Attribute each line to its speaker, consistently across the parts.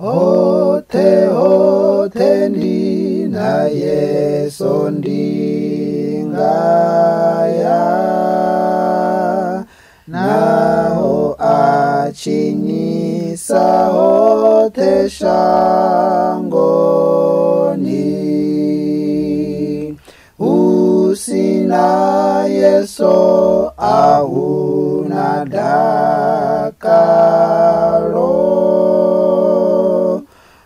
Speaker 1: Hote hote ndina Yesu ndingaya, naho achinyisa hote shangoni. Usina Yesu ahuna dakalo,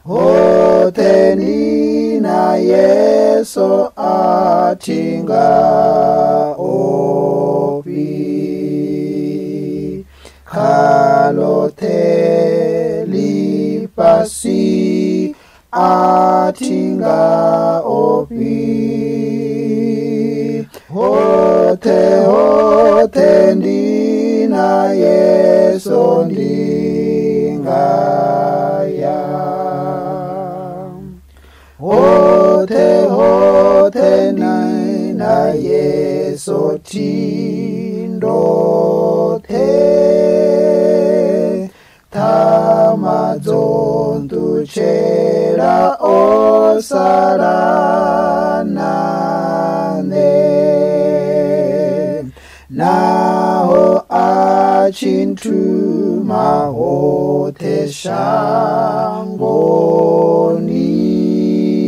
Speaker 1: hote ndina Yesu atinga opi. Kalote lipasi atinga opi. Hote hote ndina Yesu ndingaya. Hote hote ndina Yesu tindote, tamadzondu chera osaranane, naho achintuma hote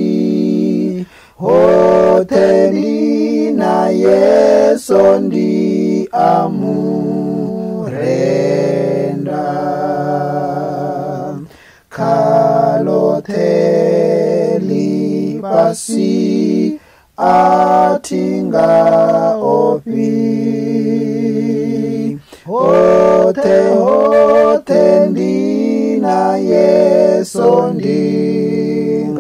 Speaker 1: shangoni. Hote ndina Yesu ndi amurenda, kalote lipasi atinga opi. Hote hote ndina Yesu ndingaya.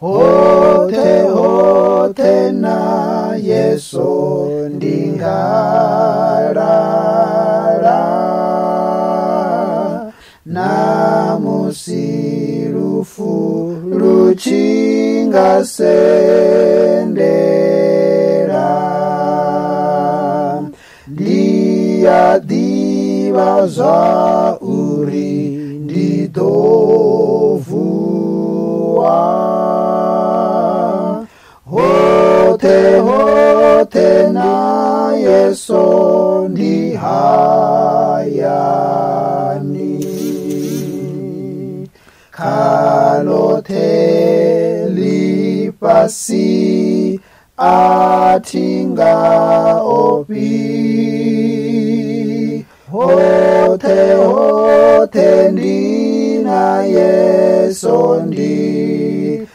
Speaker 1: Hote hote na Yesu ndingalala, namusirufu luchinga sendera. Dia diva za uri ndidovua. Hote hote na Yesu ndihayani, kalote lipasi atinga opi. Hote hote ndina Yesu ndingaya.